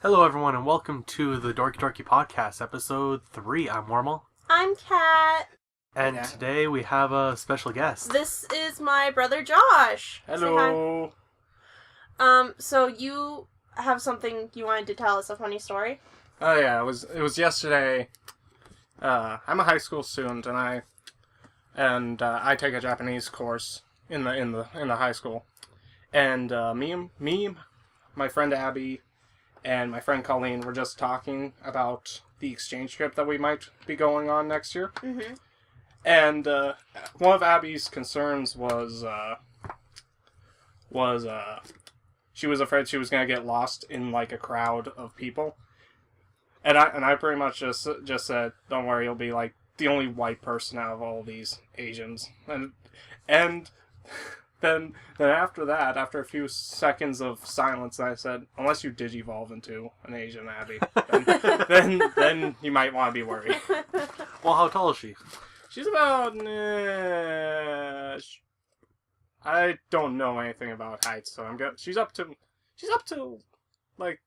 Hello, everyone, and welcome to the Dorky Dorky Podcast, Episode 3. I'm Warmal. I'm Kat. And today we have a special guest. This is my brother Josh. Hello. So you have something you wanted to tell us, a funny story? Oh yeah, it was yesterday. I'm a high school student, and I take a Japanese course in the high school, and me, my friend Abby, and my friend Colleen were just talking about the exchange trip that we might be going on next year. Mm-hmm. And one of Abby's concerns was she was afraid she was gonna get lost in like a crowd of people. And I pretty much just said, don't worry, you'll be like the only white person out of all these Asians. And then after that, after a few seconds of silence, I said, unless you digivolve into an Asian Abby, then you might want to be worried. Well, how tall is she? She's about... I don't know anything about height, so she's up to like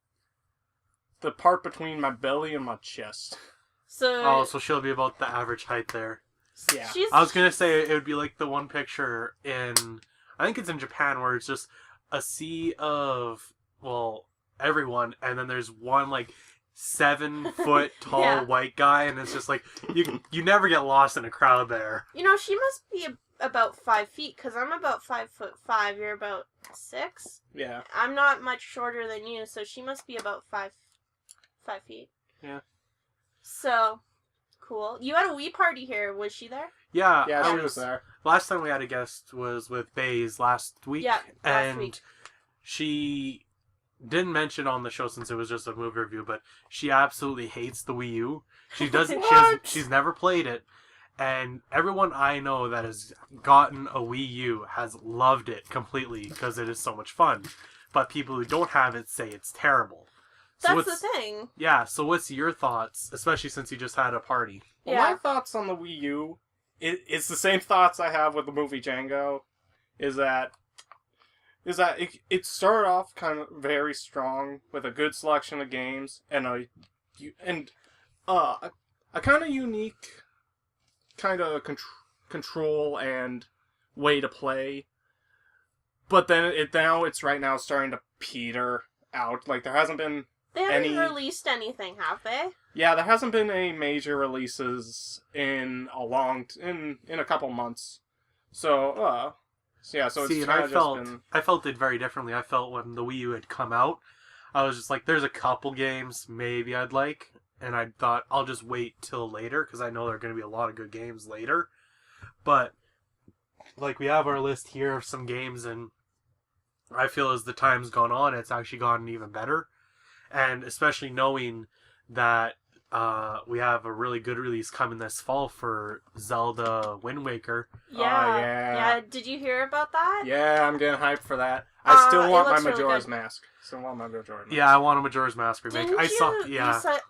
the part between my belly and my chest. So she'll be about the average height there. Yeah. I was gonna say it would be like the one picture I think it's in Japan, where it's just a sea of, everyone, and then there's one, 7-foot tall white guy, and it's just like, you never get lost in a crowd there. You know, she must be about 5 feet, because I'm about 5'5", you're about 6? Yeah. I'm not much shorter than you, so she must be about 5 feet. Yeah. So, cool. You had a wee party here, was she there? Yeah, she was there. Last time we had a guest was with Baze last week. Yeah, last and week. She didn't mention on the show since it was just a movie review, but she absolutely hates the Wii U. She doesn't. She's never played it, and everyone I know that has gotten a Wii U has loved it completely because it is so much fun. But people who don't have it say it's terrible. That's the thing. Yeah. So what's your thoughts, especially since you just had a party? Well, my thoughts on the Wii U, it's the same thoughts I have with the movie Django, is that it started off kind of very strong with a good selection of games and a kind of unique kind of control and way to play, but then it's right now starting to peter out. Like, there hasn't been They haven't released anything, have they? Yeah, there hasn't been any major releases in a couple months. So See, and I felt it very differently. I felt when the Wii U had come out, I was just like, there's a couple games maybe I'd like, and I thought I'll just wait till later because I know there are going to be a lot of good games later. But we have our list here of some games, and I feel as the time's gone on, it's actually gotten even better. And especially knowing that we have a really good release coming this fall for Zelda Wind Waker. Yeah. Yeah. Did you hear about that? Yeah, I'm getting hyped for that. I still want my Majora's really Mask. Yeah, I want a Majora's Mask remake.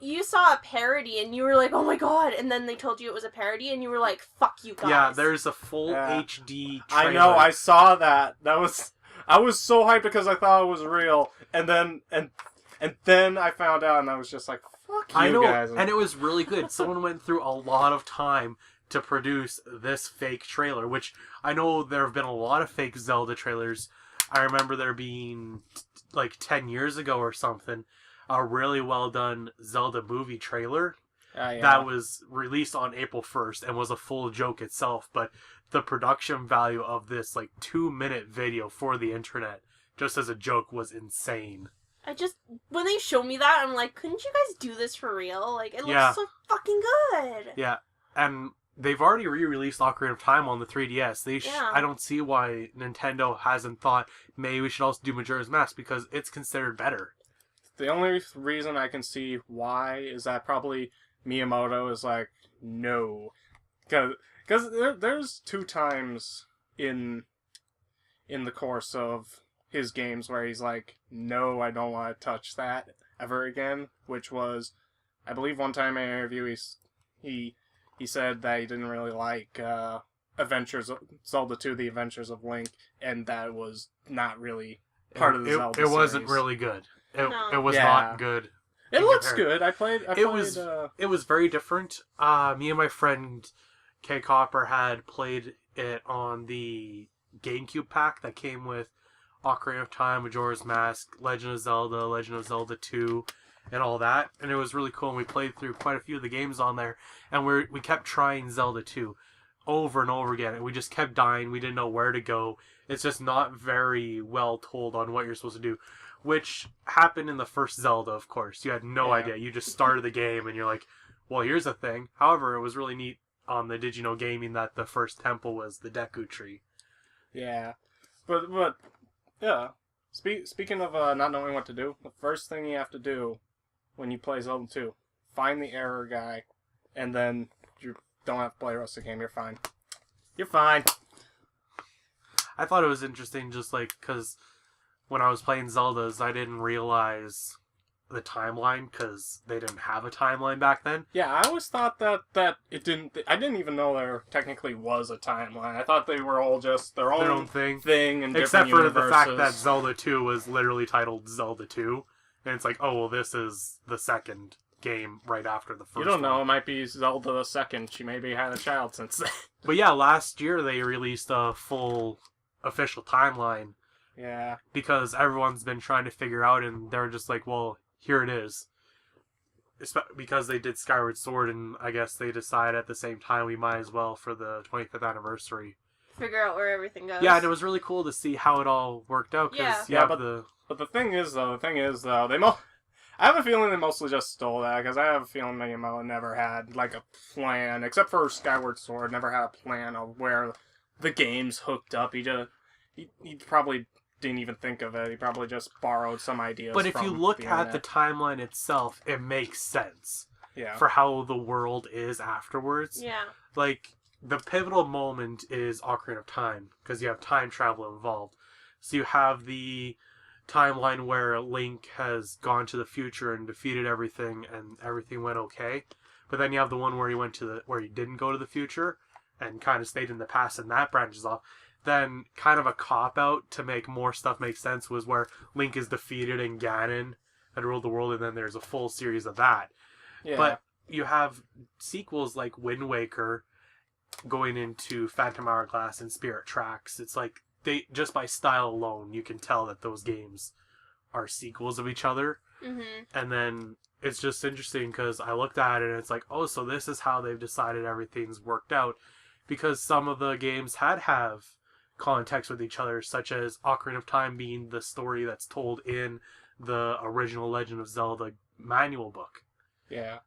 You saw a parody and you were like, oh my god, and then they told you it was a parody and you were like, fuck you guys. Yeah, there's a full HD trailer. I know, I saw that. I was so hyped because I thought it was real, and then I found out and I was just like, fuck you guys. And it was really good. Someone went through a lot of time to produce this fake trailer, which I know there have been a lot of fake Zelda trailers. I remember there being, 10 years ago or something, a really well done Zelda movie trailer that was released on April 1st and was a full joke itself, but the production value of this 2-minute video for the internet, just as a joke, was insane. When they showed me that, I'm like, couldn't you guys do this for real? It looks so fucking good. Yeah, and they've already re-released Ocarina of Time on the 3DS. I don't see why Nintendo hasn't thought, maybe we should also do Majora's Mask, because it's considered better. The only reason I can see why is that probably Miyamoto is like, no. Because there's 2 times in the course of his games where he's like, no, I don't want to touch that ever again, which was, I believe one time in an interview he said that he didn't really like Zelda 2, The Adventures of Link, and that was not really part of the Zelda series. It wasn't series. really good. It was Yeah. not good It looks good. It was very different. Me and my friend K Copper had played it on the GameCube pack that came with Ocarina of Time, Majora's Mask, Legend of Zelda 2, and all that. And it was really cool. And we played through quite a few of the games on there, and we kept trying Zelda 2 over and over again. And we just kept dying. We didn't know where to go. It's just not very well told on what you're supposed to do. Which happened in the first Zelda, of course. You had no idea. You just started the game and you're like, well, here's the thing. However, it was really neat on the Did You Know Gaming that the first temple was the Deku Tree. Yeah. But yeah. Speaking of not knowing what to do, the first thing you have to do when you play Zelda 2, find the error guy, and then you don't have to play the rest of the game. You're fine. You're fine. I thought it was interesting just like, because when I was playing Zeldas, I didn't realize the timeline because they didn't have a timeline back then. Yeah, I always thought that it didn't. I didn't even know there technically was a timeline. I thought they were all just their own thing and except for universes. the fact that Zelda 2 was literally titled Zelda 2, and it's like, oh well, this is the second game right after the first. You don't know. It might be Zelda the second. She maybe had a child since then. But yeah, last year they released a full official timeline. Yeah. Because everyone's been trying to figure out, and they're just like, well, here it is. Because they did Skyward Sword, and I guess they decided at the same time we might as well for the 25th anniversary. Figure out where everything goes. Yeah, and it was really cool to see how it all worked out. But the thing is, though, I have a feeling they mostly just stole that, because I have a feeling Miyamoto never had, like, a plan, except for Skyward Sword, never had a plan of where the game's hooked up. He probably didn't even think of it. He probably just borrowed some ideas. But if you look at the timeline itself, it makes sense. Yeah. For how the world is afterwards. Yeah. Like, the pivotal moment is Ocarina of Time, because you have time travel involved. So you have the timeline where Link has gone to the future and defeated everything, and everything went okay. But then you have the one where where he didn't go to the future, and kind of stayed in the past, and that branches off. Then, kind of a cop-out to make more stuff make sense was where Link is defeated and Ganon had ruled the world, and then there's a full series of that. Yeah. But you have sequels like Wind Waker going into Phantom Hourglass and Spirit Tracks. It's like, they just by style alone, you can tell that those games are sequels of each other. Mm-hmm. And then it's just interesting because I looked at it and it's like, oh, so this is how they've decided everything's worked out. Because some of the games have context with each other, such as Ocarina of Time being the story that's told in the original Legend of Zelda manual book. Yeah.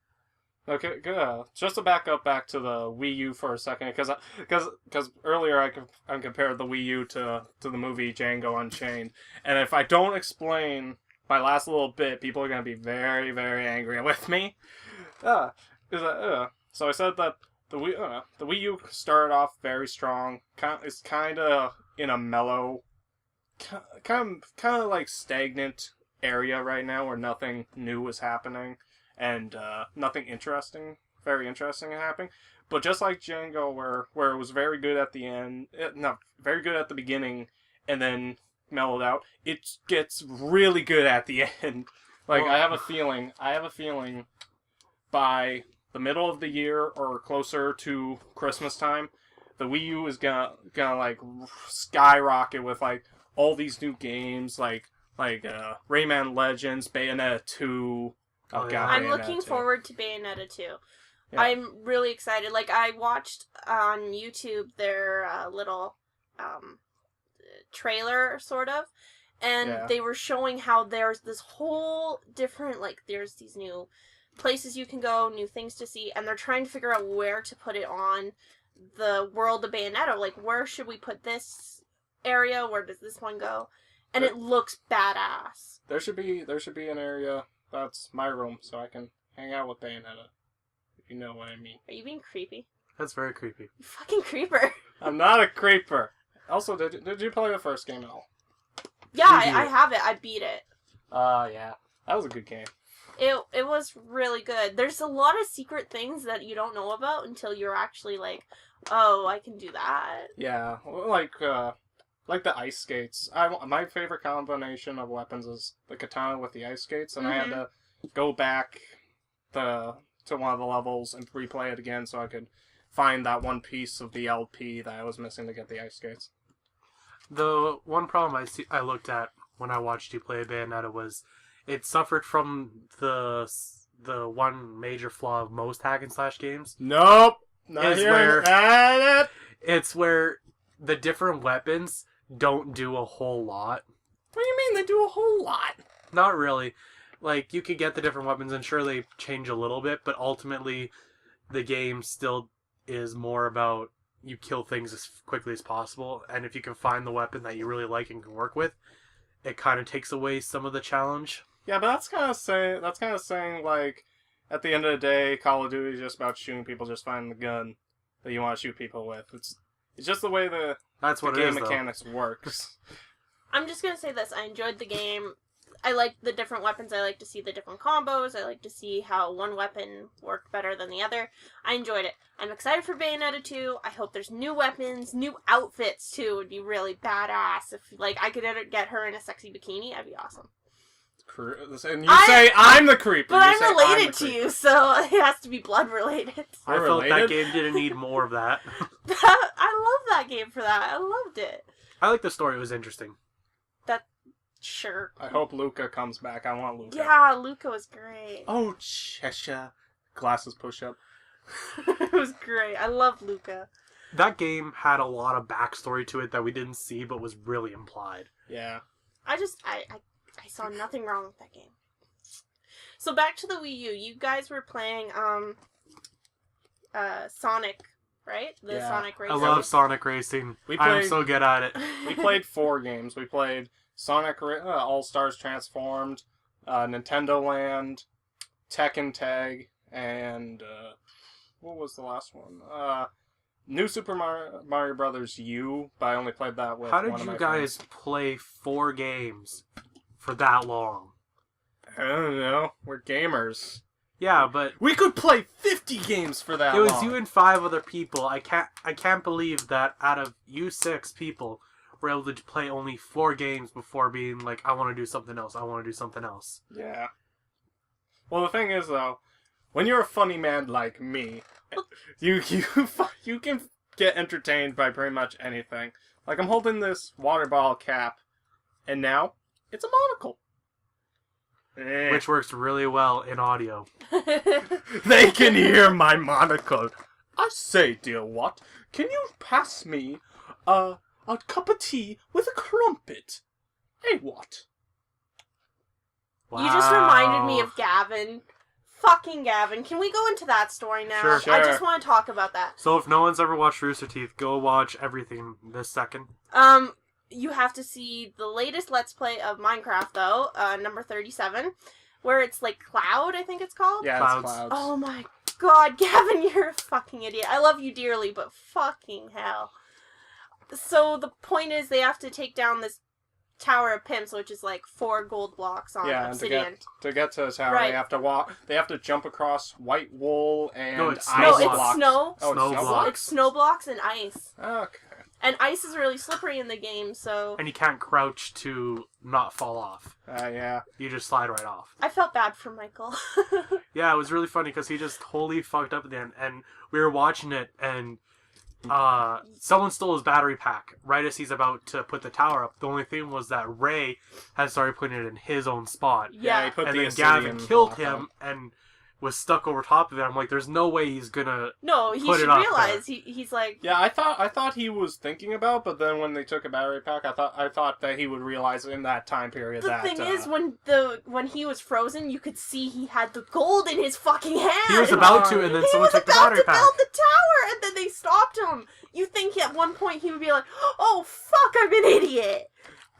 Okay, good. Just to back to the Wii U for a second, because earlier I compared the Wii U to the movie Django Unchained, and if I don't explain my last little bit, people are going to be very, very angry with me. So I said that the Wii U started off very strong. It's kind of in a mellow, kind of like stagnant area right now where nothing new is happening and nothing very interesting happening. But just like Django, where it was very good at the end, very good at the beginning, and then mellowed out, it gets really good at the end. Like, I have a feeling by the middle of the year or closer to Christmas time, the Wii U is gonna like skyrocket with like all these new games like Rayman Legends, Bayonetta 2. I'm looking forward to Bayonetta 2. Yeah. I'm really excited. Like, I watched on YouTube their little trailer, sort of, and they were showing how there's this whole different, like, there's these new places you can go, new things to see, and they're trying to figure out where to put it on the world of Bayonetta. Like, where should we put this area? Where does this one go? And it looks badass. There should be an area that's my room, so I can hang out with Bayonetta. If you know what I mean. Are you being creepy? That's very creepy. You fucking creeper. I'm not a creeper. Also, did you play the first game at all? Yeah, I have it. I beat it. Yeah. That was a good game. It was really good. There's a lot of secret things that you don't know about until you're actually like, oh, I can do that. Yeah, like the ice skates. My favorite combination of weapons is the katana with the ice skates, and I had to go back to one of the levels and replay it again so I could find that one piece of the LP that I was missing to get the ice skates. The one problem I looked at when I watched you play Bayonetta was it suffered from the one major flaw of most hack and slash games. Nope. It's where the different weapons don't do a whole lot. What do you mean they do a whole lot? Not really. Like, you could get the different weapons and sure they change a little bit, but ultimately the game still is more about you kill things as quickly as possible, and if you can find the weapon that you really like and can work with, it kind of takes away some of the challenge. Yeah, but that's kind of saying like, at the end of the day, Call of Duty is just about shooting people, just finding the gun that you want to shoot people with. It's just the way the game mechanics works. I'm just gonna say this: I enjoyed the game. I like the different weapons. I like to see the different combos. I like to see how one weapon worked better than the other. I enjoyed it. I'm excited for Bayonetta 2. I hope there's new weapons, new outfits too. It would be really badass if I could get her in a sexy bikini. That'd be awesome. And you say I'm the creeper. But I'm related to you, so it has to be blood related. I felt that game didn't need more of that. I love that game for that. I loved it. I like the story. It was interesting. Sure. I hope Luca comes back. I want Luca. Yeah, Luca was great. Oh, Cheshire. Glasses push up. It was great. I love Luca. That game had a lot of backstory to it that we didn't see, but was really implied. Yeah. I saw nothing wrong with that game. So back to the Wii U. You guys were playing Sonic, right? The Sonic Racing. I love Sonic Racing. I'm so good at it. We played 4 games. We played Sonic All-Stars Transformed, Nintendo Land, Tekken Tag, and what was the last one? New Super Mario Brothers U, but I only played that with one of my friends. How did you guys play 4 games for that long? I don't know. We're gamers. Yeah, but we could play 50 games for that long. It was you and 5 other people. I can't believe that out of you 6 people were able to play only 4 games before being like, I want to do something else. I want to do something else. Yeah. Well, the thing is, though, when you're a funny man like me, you can get entertained by pretty much anything. Like, I'm holding this water bottle cap, and now it's a monocle. Which works really well in audio. They can hear my monocle. I say, dear what? Can you pass me a cup of tea with a crumpet? Hey, what? Wow. You just reminded me of Gavin. Fucking Gavin. Can we go into that story now? Sure. I just want to talk about that. So if no one's ever watched Rooster Teeth, go watch everything this second. You have to see the latest Let's Play of Minecraft, though, number 37, where it's like Cloud, I think it's called? Yeah, Clouds. It's Clouds. Oh my god, Gavin, you're a fucking idiot. I love you dearly, but fucking hell. So the point is they have to take down this Tower of Pimps, which is like 4 gold blocks on obsidian. And to get to the tower, Right. they have to walk. They have to jump across white wool and No, it's ice snow No, blocks. it's snow. Oh, Snow it's blocks. It's snow blocks and ice. Okay. And ice is really slippery in the game, so And you can't crouch to not fall off. Yeah. You just slide right off. I felt bad for Michael. Yeah, it was really funny because he just totally fucked up at the end. And we were watching it, and someone stole his battery pack right as he's about to put the tower up. The only thing was that Ray had started putting it in his own spot. Yeah. He put And the then Gavin obsidian killed block him and was stuck over top of it. I'm like, there's no way he's gonna... No, he Put should it up realize he's like... Yeah, I thought he was thinking about, but then when they took a battery pack, I thought that he would realize in that time period The that thing is, when he was frozen, you could see he had the gold in his fucking hand. He was about to, and then someone took the battery pack. He was about to build the tower, and then they stopped him. You think at one point he would be like, "Oh fuck, I'm an idiot,"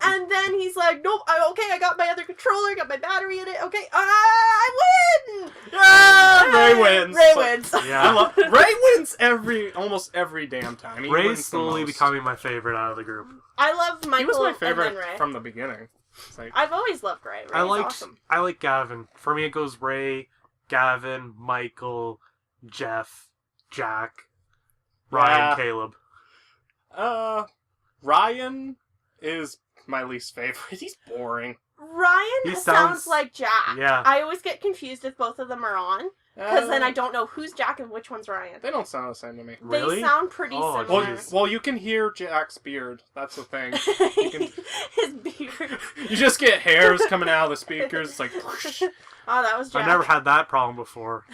and then he's like, "Nope, I got my other controller, got my battery in it. Okay, I win." Yeah, Ray wins. Ray wins. Yeah. Ray wins almost every damn time. He Ray's wins the slowly most. becoming my favorite out of the group. I love Michael. He was my and favorite then Ray. from the beginning. It's like, I've always loved Ray. Ray's awesome. I like Gavin. For me, it goes Ray, Gavin, Michael, Jeff, Jack, Ryan, Caleb. Ryan is my least favorite. He's boring. Ryan sounds like Jack. Yeah. I always get confused if both of them are on. Because then I don't know who's Jack and which one's Ryan. They don't sound the same to me. Really? They sound pretty similar. Well, you can hear Jack's beard. That's the thing. His beard. You just get hairs coming out of the speakers. It's like... Whoosh. Oh, that was Jack. I never had that problem before.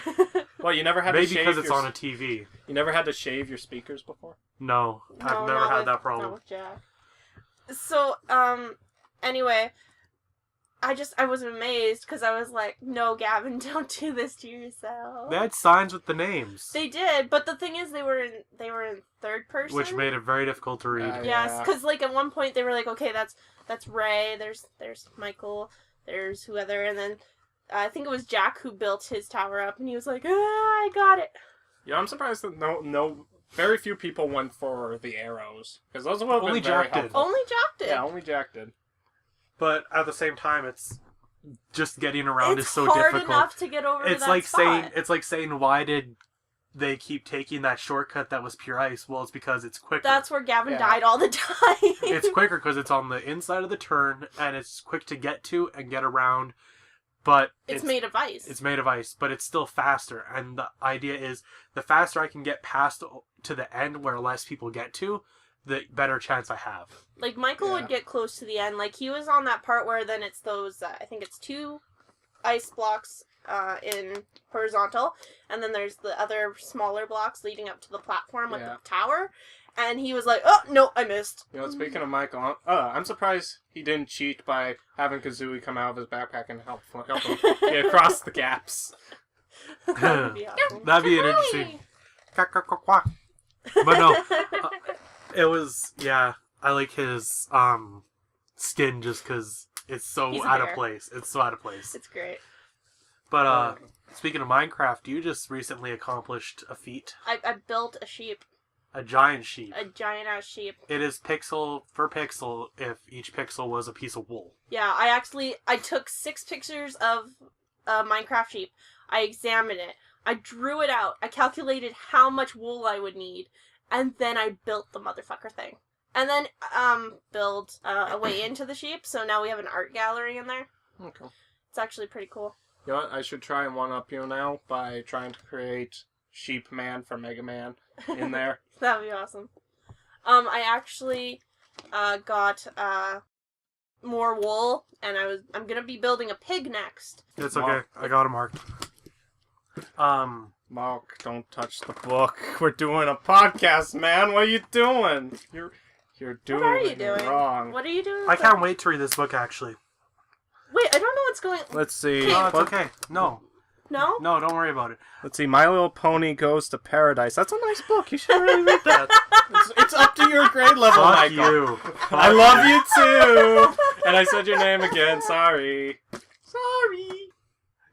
Well, you never had Maybe to shave because it's on a TV. You never had to shave your speakers before? No, I've never had that problem. Not with Jack. So, anyway... I was amazed because I was like, no, Gavin, don't do this to yourself. They had signs with the names. They did, but the thing is, they were in third person, which made it very difficult to read. Yes, because like at one point they were like, okay, that's Ray. There's Michael. There's whoever, and then I think it was Jack who built his tower up, and he was like, I got it. Yeah, I'm surprised that very few people went for the arrows because those would have Only been very Jack did. helpful. Only Jack did. Yeah, only Jack did. But at the same time, it's just getting around is so It's hard difficult. enough to get over to that spot. It's It's like saying, why did they keep taking that shortcut that was pure ice? Well, it's because it's quicker. That's where Gavin died all the time. It's quicker because it's on the inside of the turn, and it's quick to get to and get around. But it's made of ice. It's made of ice, but it's still faster. And the idea is, the faster I can get past to the end where less people get to, the better chance I have. Like, Michael would get close to the end. Like, he was on that part where then it's those, I think it's 2 ice blocks in horizontal, and then there's the other smaller blocks leading up to the platform with the tower. And he was like, oh, no, I missed. You know, speaking of Michael, I'm surprised he didn't cheat by having Kazooie come out of his backpack and help him get across the gaps. That would be awesome. That'd be interesting. But no, it was, I like his skin just because it's so out of place. It's so out of place. It's great. But speaking of Minecraft, you just recently accomplished a feat. I built a sheep. A giant sheep. A giant-ass sheep. It is pixel for pixel if each pixel was a piece of wool. Yeah, I took 6 pictures of a Minecraft sheep. I examined it. I drew it out. I calculated how much wool I would need. And then I built the motherfucker thing. And then build a way into the sheep. So now we have an art gallery in there. Okay. It's actually pretty cool. You know what? I should try and one-up you now by trying to create Sheep Man for Mega Man in there. That'd be awesome. I actually got more wool, and I'm gonna be building a pig next. It's okay. I got it marked. Mark, don't touch the book. We're doing a podcast, man. What are you doing? You're doing What are you doing? Wrong. What are you doing? I can't wait to read this book, actually. Wait, I don't know what's going. Let's see. No, it's okay. No, don't worry about it. Let's see. My Little Pony Goes to Paradise. That's a nice book. You should really read that. It's up to your grade level, Fuck Michael. you. I love you too. And I said your name again. Sorry.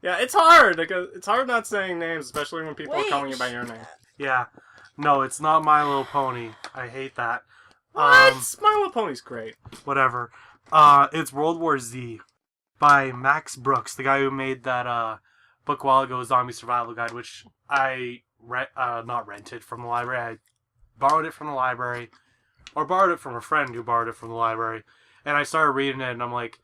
Yeah, it's hard. It's hard not saying names, especially when people are calling you by your name. Yeah. No, it's not My Little Pony. I hate that. What? My Little Pony's great. Whatever. It's World War Z by Max Brooks, the guy who made that book a while ago, Zombie Survival Guide, which I not rented from the library. I borrowed it from the library, or borrowed it from a friend who borrowed it from the library, and I started reading it, and I'm like,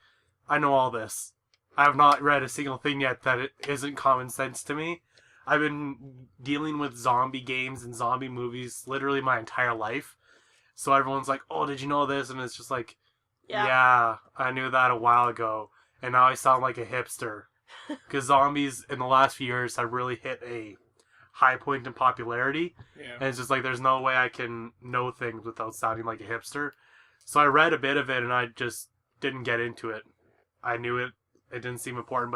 I know all this. I have not read a single thing yet that it isn't common sense to me. I've been dealing with zombie games and zombie movies literally my entire life. So everyone's like, oh, did you know this? And it's just like, yeah, I knew that a while ago. And now I sound like a hipster. Because zombies in the last few years have really hit a high point in popularity. Yeah. And it's just like, there's no way I can know things without sounding like a hipster. So I read a bit of it and I just didn't get into it. I knew it. It didn't seem important.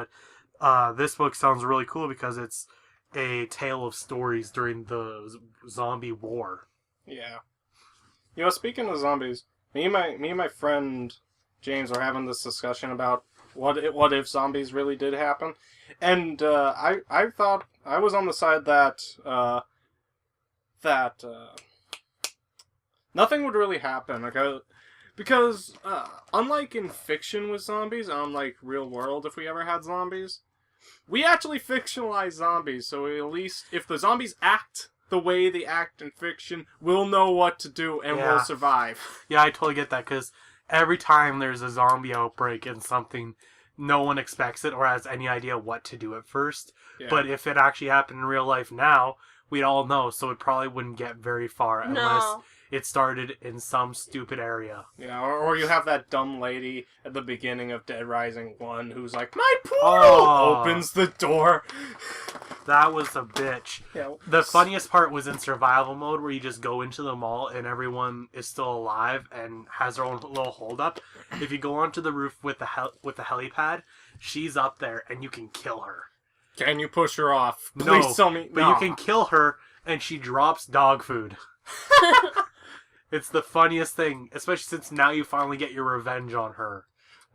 But this book sounds really cool because it's a tale of stories during the zombie war. Yeah. You know, speaking of zombies, me and my friend James were having this discussion about what if zombies really did happen, and I thought I was on the side that nothing would really happen, because unlike in fiction with zombies, unlike real world, if we ever had zombies, we actually fictionalize zombies, so at least if the zombies act the way they act in fiction, we'll know what to do and we'll survive. Yeah, I totally get that, because every time there's a zombie outbreak in something, no one expects it or has any idea what to do at first. Yeah. But if it actually happened in real life now, we'd all know, so it probably wouldn't get very far unless it started in some stupid area. Yeah, or you have that dumb lady at the beginning of Dead Rising 1 who's like, my portal opens the door. That was a bitch. Yeah. The funniest part was in survival mode where you just go into the mall and everyone is still alive and has their own little hold up. If you go onto the roof with the helipad, she's up there and you can kill her. Can you push her off? Please tell me. But you can kill her and she drops dog food. It's the funniest thing, especially since now you finally get your revenge on her.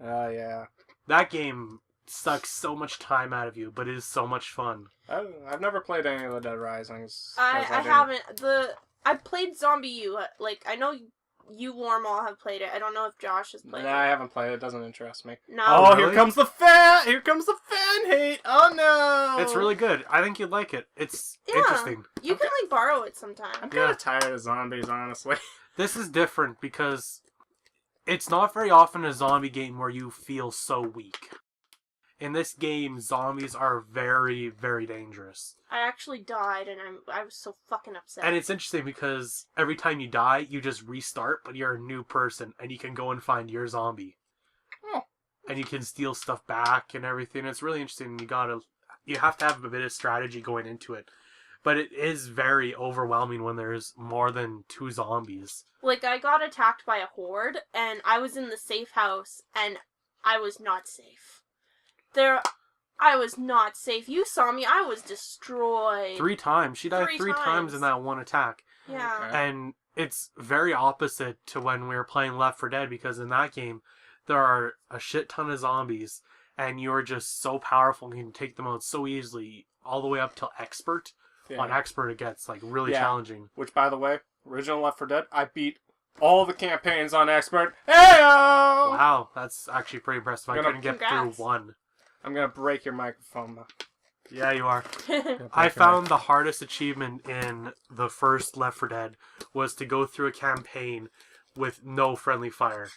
Yeah. That game sucks so much time out of you, but it is so much fun. I've never played any of the Dead Risings. I haven't. I played Zombie U. Like, I know you, Warmal, have played it. I don't know if Josh has played it. I haven't played it. It doesn't interest me. No. Oh, really? Here comes the fan hate! Oh, no! It's really good. I think you'd like it. It's interesting. You can, like, borrow it sometime. I'm kind of tired of zombies, honestly. This is different because it's not very often a zombie game where you feel so weak. In this game, zombies are very, very dangerous. I actually died, and I was so fucking upset. And it's interesting because every time you die, you just restart, but you're a new person, and you can go and find your zombie. Oh. And you can steal stuff back and everything. It's really interesting. You have to have a bit of strategy going into it. But it is very overwhelming when there's more than 2 zombies. Like, I got attacked by a horde, and I was in the safe house, and I was not safe. I was not safe. You saw me. I was destroyed. 3 times. She died 3 times in that one attack. Yeah. Okay. And it's very opposite to when we were playing Left 4 Dead, because in that game, there are a shit ton of zombies, and you're just so powerful and you can take them out so easily, all the way up till Expert. Yeah. On Expert, it gets like really challenging. Which, by the way, original Left 4 Dead, I beat all the campaigns on Expert. Heyo! Wow, that's actually pretty impressive. I couldn't get through 1. I'm gonna break your microphone, though. Yeah, you are. I found the hardest achievement in the first Left 4 Dead was to go through a campaign with no friendly fire.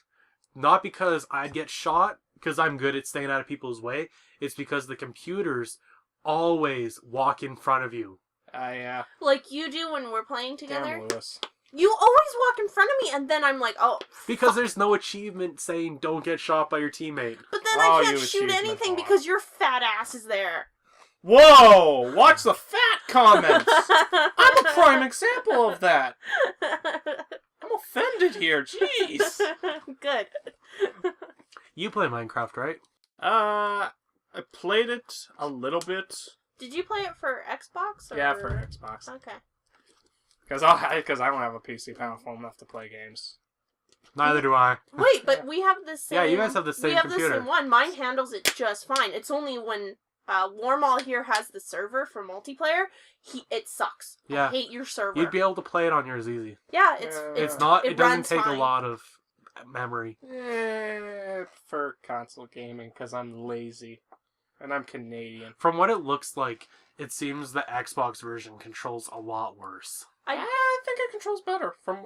Not because I'd get shot, because I'm good at staying out of people's way. It's because the computers always walk in front of you. Like you do when we're playing together? Damn, Lewis. You always walk in front of me, and then I'm like, oh. Because there's no achievement saying don't get shot by your teammate. But then I can't shoot anything because your fat ass is there. Whoa! Watch the fat comments! I'm a prime example of that. I'm offended here, jeez. Good. You play Minecraft, right? I played it a little bit. Did you play it for Xbox? Or... Yeah, for Xbox. Okay. Because I don't have a PC powerful enough to play games. Neither do I. Wait, but we have the same... Yeah, you guys have the same computer. We have the same one. Mine handles it just fine. It's only when Warmal here has the server for multiplayer, it sucks. Yeah. I hate your server. You'd be able to play it on yours easy. Yeah, it doesn't take a lot of memory. For console gaming, because I'm lazy. And I'm Canadian. From what it looks like, it seems the Xbox version controls a lot worse. I think it controls better from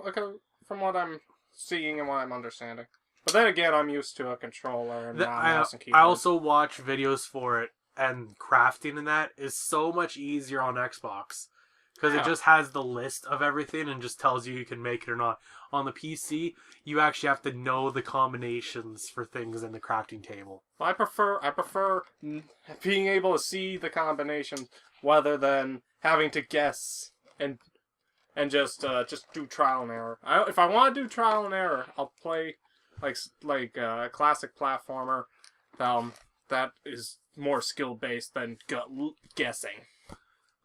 what I'm seeing and what I'm understanding. But then again, I'm used to a controller and not mouse and keyboard. I also watch videos for it, and crafting and that is so much easier on Xbox. Because it just has the list of everything and just tells you can make it or not. On the PC, you actually have to know the combinations for things in the crafting table. Well, I prefer being able to see the combinations rather than having to guess and just do trial and error. If I want to do trial and error, I'll play like a classic platformer that is more skill based than guessing.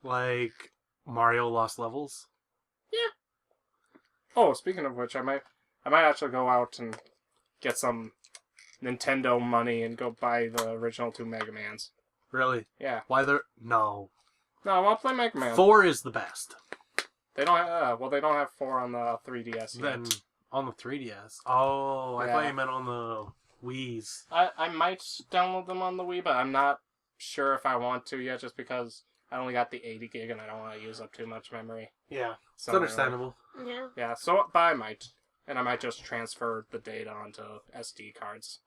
Like Mario Lost Levels? Yeah. Oh, speaking of which, I might actually go out and get some Nintendo money and go buy the original 2 Mega Mans. Really? Yeah. Why they're... No. No, I want to play Mega Man. 4 is the best. They don't have... they don't have 4 on the 3DS yet. Then, on the 3DS? Oh, I thought you meant on the Wii's. I might download them on the Wii, but I'm not sure if I want to yet, just because I only got the 80 gig and I don't want to use up too much memory. Yeah, it's understandable. Yeah. Yeah, but I might. And I might just transfer the data onto SD cards.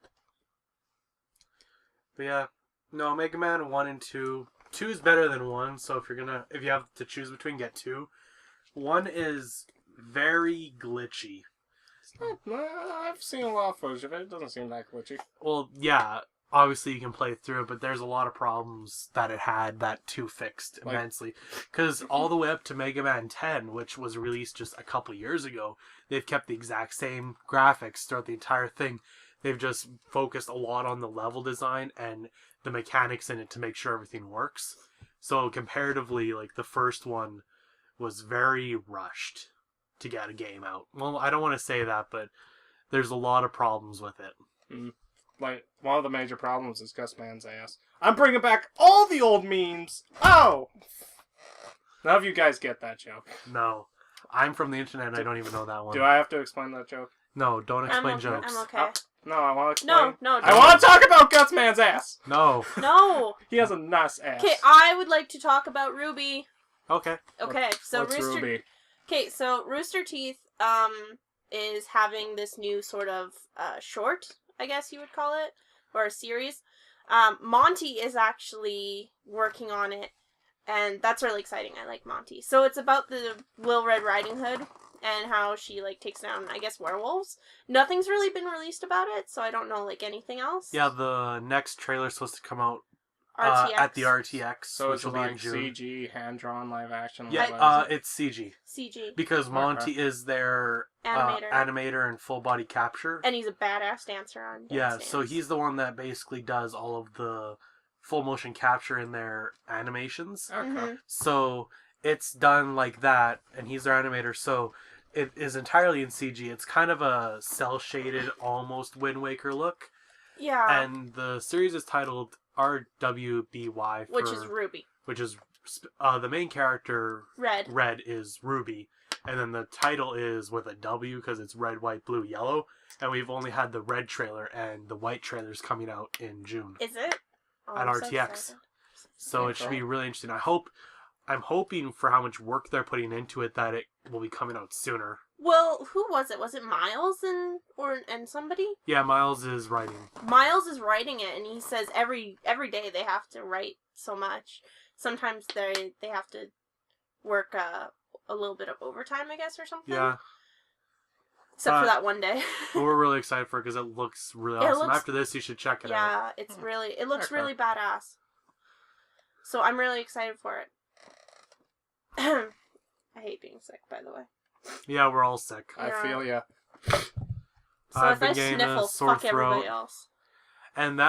But yeah, no, Mega Man 1 and 2. 2 is better than 1, so if you have to choose between, get 2. 1 is very glitchy. I've seen a lot of footage of it. It doesn't seem that glitchy. Well, yeah, obviously you can play through it, but there's a lot of problems that it had that 2 fixed immensely. Because all the way up to Mega Man 10, which was released just a couple years ago, they've kept the exact same graphics throughout the entire thing. They've just focused a lot on the level design and the mechanics in it to make sure everything works. So comparatively, like, the first one was very rushed to get a game out. Well, I don't want to say that, but there's a lot of problems with it. Like, one of the major problems is Gus Man's ass. I'm bringing back all the old memes! Oh! None of you guys get that joke. No. I'm from the internet and I don't even know that one. Do I have to explain that joke? No, don't explain jokes. I'm okay. No, I want to explain. No. I want to talk about Guts Man's ass. No. No. He has a nice ass. Okay, I would like to talk about Ruby. Okay. Okay, so What's Ruby? Okay, so Rooster Teeth is having this new sort of short, I guess you would call it, or a series. Monty is actually working on it, and that's really exciting. I like Monty. So it's about the Little Red Riding Hood and how she, like, takes down, I guess, werewolves. Nothing's really been released about it, so I don't know, like, anything else. Yeah, the next trailer's supposed to come out RTX. at the RTX, So which it's will be like in June. CG, hand-drawn, live action? Yeah, it's CG. CG. Because Monty is their animator and full body capture. And he's a badass dancer on Dance Dance. So he's the one that basically does all of the full motion capture in their animations. Okay. Mm-hmm. So it's done like that, and he's their animator, so it is entirely in CG. It's kind of a cel-shaded, almost Wind Waker look. Yeah. And the series is titled RWBY. Which is Ruby. Which is, the main character, Red, is Ruby. And then the title is with a W because it's red, white, blue, yellow. And we've only had the red trailer, and the white trailer's coming out in June. Is it? Oh, at RTX. So it should be really interesting. I'm hoping for how much work they're putting into it that it will be coming out sooner. Well, who was it? Was it Miles and somebody? Yeah, Miles is writing. Miles is writing it, and he says every day they have to write so much. Sometimes they have to work a little bit of overtime, I guess, or something. Yeah. Except for that one day. But we're really excited for it because it looks really awesome. After this, you should check it out. Yeah, it looks really badass. So I'm really excited for it. I hate being sick, by the way. Yeah, we're all sick. I feel ya. So if I sniffle, fuck everybody else. And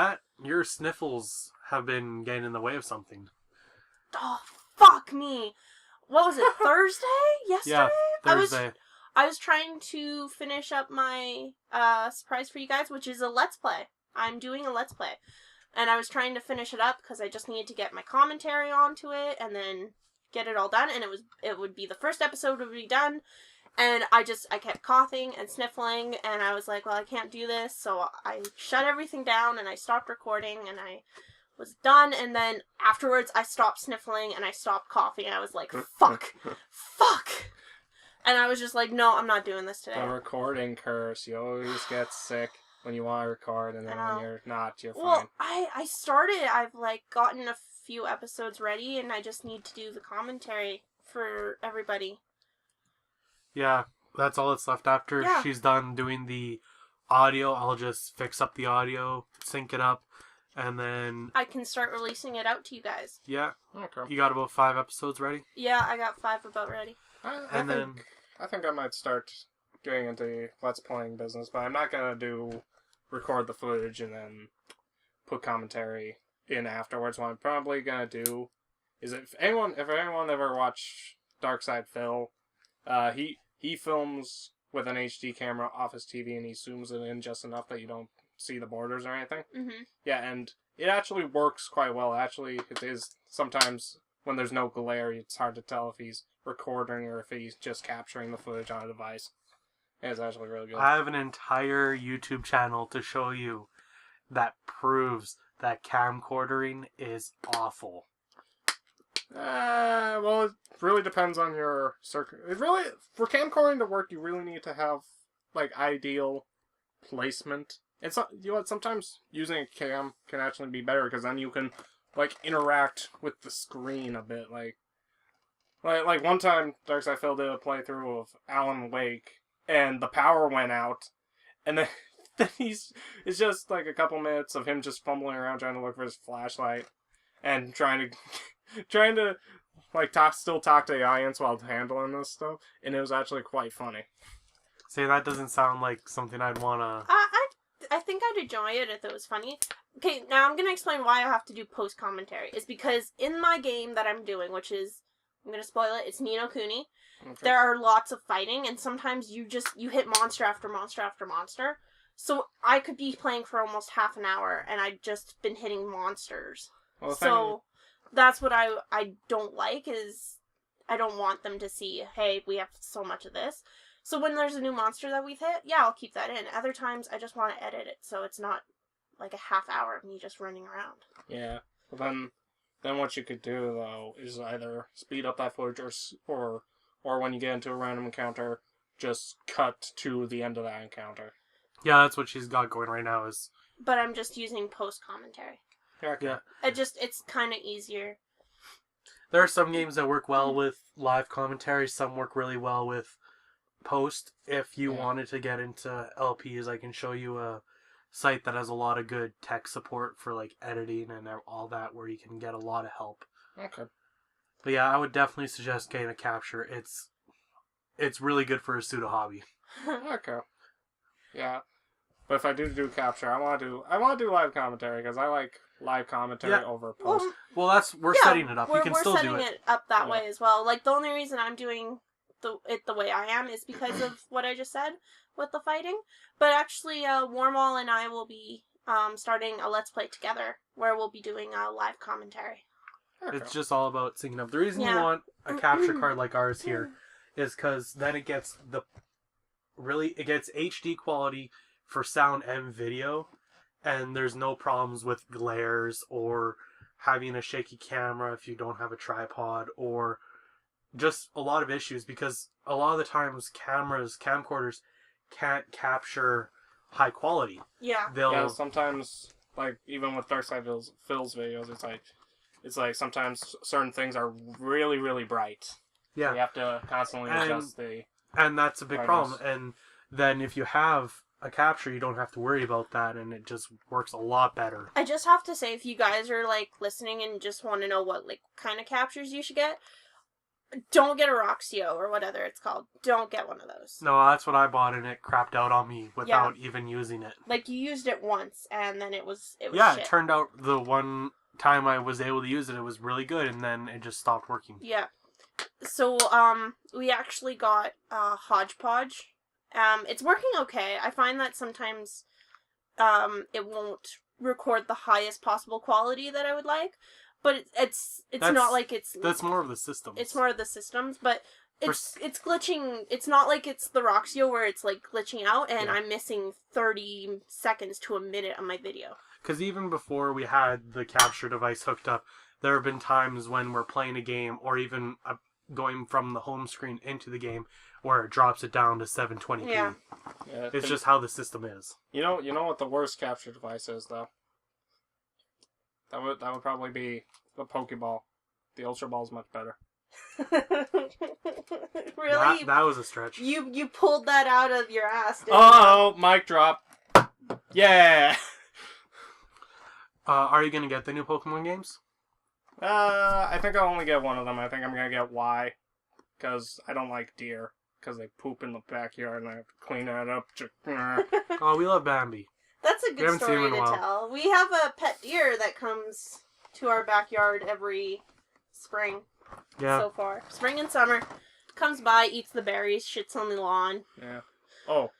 your sniffles have been getting in the way of something. Oh, fuck me. What was it, Thursday? Yesterday? Yeah, Thursday. I was trying to finish up my surprise for you guys, which is a Let's Play. I'm doing a Let's Play. And I was trying to finish it up because I just needed to get my commentary onto it and then get it all done. And it would be the first episode would be done. And I kept coughing and sniffling. And I was like, well, I can't do this. So I shut everything down and I stopped recording and I was done. And then afterwards I stopped sniffling and I stopped coughing. And I was like, fuck. And I was just like, no, I'm not doing this today. The recording curse. You always get sick when you want to record, and then when you're not, you're fine. Well, I started, I've, like, gotten a few episodes ready, and I just need to do the commentary for everybody. Yeah, that's all that's left. After she's done doing the audio, I'll just fix up the audio, sync it up, and then I can start releasing it out to you guys. Yeah. Okay. You got about 5 episodes ready? Yeah, I got 5 about ready. I think I might start getting into Let's Playing business, but I'm not going to record the footage and then put commentary in afterwards. What I'm probably going to do is if anyone ever watched Dark Side Phil, he films with an HD camera off his TV and he zooms it in just enough that you don't see the borders or anything. Mm-hmm. Yeah, and it actually works quite well. Actually, it is sometimes when there's no glare, it's hard to tell if he's recording or if he's just capturing the footage on a device. It's actually really good. I have an entire YouTube channel to show you that proves that camcordering is awful. Well, it really depends on your circuit. For camcording to work, you really need to have, like, ideal placement It's you know what? Sometimes using a cam can actually be better because then you can like interact with the screen a bit. Like one time, Darkside Phil did a playthrough of Alan Wake, and the power went out, and then it's just like a couple minutes of him just fumbling around trying to look for his flashlight and trying to like still talk to the audience while handling this stuff, and it was actually quite funny. See, that doesn't sound like something I'd wanna. I think I'd enjoy it if it was funny. Okay, now I'm gonna explain why I have to do post commentary. It's because in my game that I'm doing, which is, I'm gonna spoil it, it's Ni no Kuni. Okay. There are lots of fighting, and sometimes you hit monster after monster after monster. So I could be playing for almost half an hour, and I've just been hitting monsters. Well, so that's what I don't like, is I don't want them to see, hey, we have so much of this. So when there's a new monster that we've hit, yeah, I'll keep that in. Other times, I just want to edit it, so it's not like a half hour of me just running around. Yeah. Well, then what you could do, though, is either speed up that footage or when you get into a random encounter, just cut to the end of that encounter. Yeah, that's what she's got going right now. But I'm just using post commentary. Okay. Yeah. It's kind of easier. There are some games that work well with live commentary. Some work really well with post. If you wanted to get into LPs, I can show you a site that has a lot of good tech support for like editing and all that, where you can get a lot of help. Okay. But yeah, I would definitely suggest getting a capture. It's really good for a pseudo hobby. Okay. Yeah. But if I do capture, I want to do live commentary because I like live commentary over post. Well, we're setting it up. You can still do it. We're setting it up that way as well. Like, the only reason I'm doing it the way I am is because of what I just said with the fighting. But actually, Warmal and I will be starting a Let's Play together where we'll be doing live commentary. It's just all about syncing up. The reason you want a capture card like ours here is because then it gets HD quality for sound and video, and there's no problems with glares or having a shaky camera if you don't have a tripod, or just a lot of issues, because a lot of the times camcorders can't capture high quality. Yeah. Sometimes, like, even with Darkside Phil's videos, it's like sometimes certain things are really, really bright. Yeah. You have to constantly adjust the... And that's a big problem. And then if you have a capture, you don't have to worry about that, and it just works a lot better. I just have to say, if you guys are, like, listening and just want to know what, like, kind of captures you should get, don't get a Roxio or whatever it's called. Don't get one of those. No, that's what I bought, and it crapped out on me without even using it. Like, you used it once, and then it was shit. It turned out the one time I was able to use it, it was really good, and then it just stopped working. Yeah. So, we actually got Hodgepodge. It's working okay. I find that sometimes, it won't record the highest possible quality that I would like, but it's not like it's... That's more of the systems. It's more of the systems, but it's glitching. It's not like it's the Roxio where it's, like, glitching out, and I'm missing 30 seconds to a minute on my video. Because even before we had the capture device hooked up, there have been times when we're playing a game, or even going from the home screen into the game, where it drops it down to 720p. Yeah. It's just how the system is. You know what the worst capture device is, though? That would probably be the Pokeball. The Ultra Ball's much better. Really? That was a stretch. You pulled that out of your ass, didn't you? Mic drop. Yeah! Are you going to get the new Pokemon games? I think I'll only get one of them. I think I'm going to get Y. Because I don't like deer. Because they poop in the backyard and I have to clean that up. Oh, we love Bambi. That's a good story to tell. We have a pet deer that comes to our backyard every spring. Yeah. So far. Spring and summer. Comes by, eats the berries, shits on the lawn. Yeah. Oh.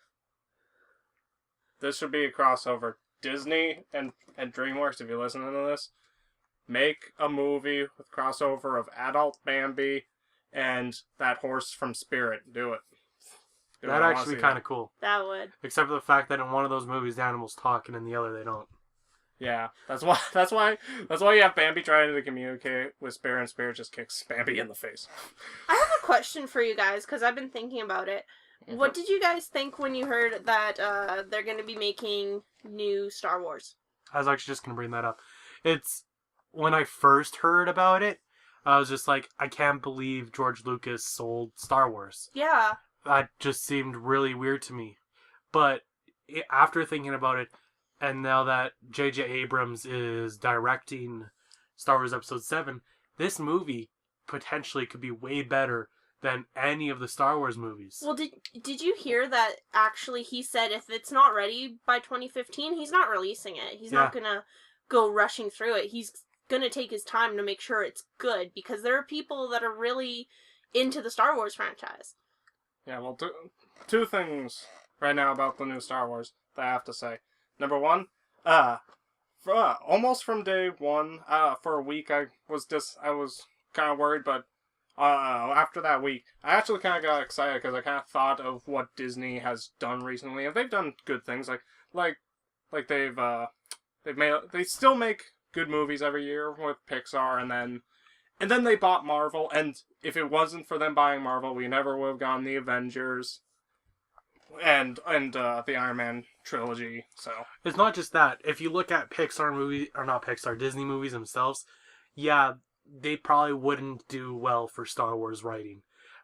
This should be a crossover. Disney and DreamWorks, if you're listening to this, make a movie with crossover of adult Bambi and that horse from Spirit. Do it. That'd actually be kind of cool. That would. Except for the fact that in one of those movies the animals talk and in the other they don't. Yeah, that's why you have Bambi trying to communicate with Spirit, and Spirit just kicks Bambi in the face. I have a question for you guys, because I've been thinking about it. What did you guys think when you heard that they're going to be making new Star Wars? I was actually just going to bring that up. When I first heard about it, I was just like, I can't believe George Lucas sold Star Wars. Yeah. That just seemed really weird to me. But after thinking about it, and now that J.J. Abrams is directing Star Wars Episode 7, this movie potentially could be way better than any of the Star Wars movies. Well, did you hear that actually he said if it's not ready by 2015, he's not releasing it. He's not going to go rushing through it. He's going to take his time to make sure it's good, because there are people that are really into the Star Wars franchise. Yeah, well, two things right now about the new Star Wars that I have to say. Number one, almost from day one, for a week I was kind of worried, but after that week, I actually kind of got excited because I kind of thought of what Disney has done recently, and they've done good things. Like they still make good movies every year with Pixar, and then they bought Marvel, and if it wasn't for them buying Marvel, we never would have gotten the Avengers and the Iron Man trilogy. So it's not just that. If you look at Disney movies themselves, yeah, they probably wouldn't do well for Star Wars writing.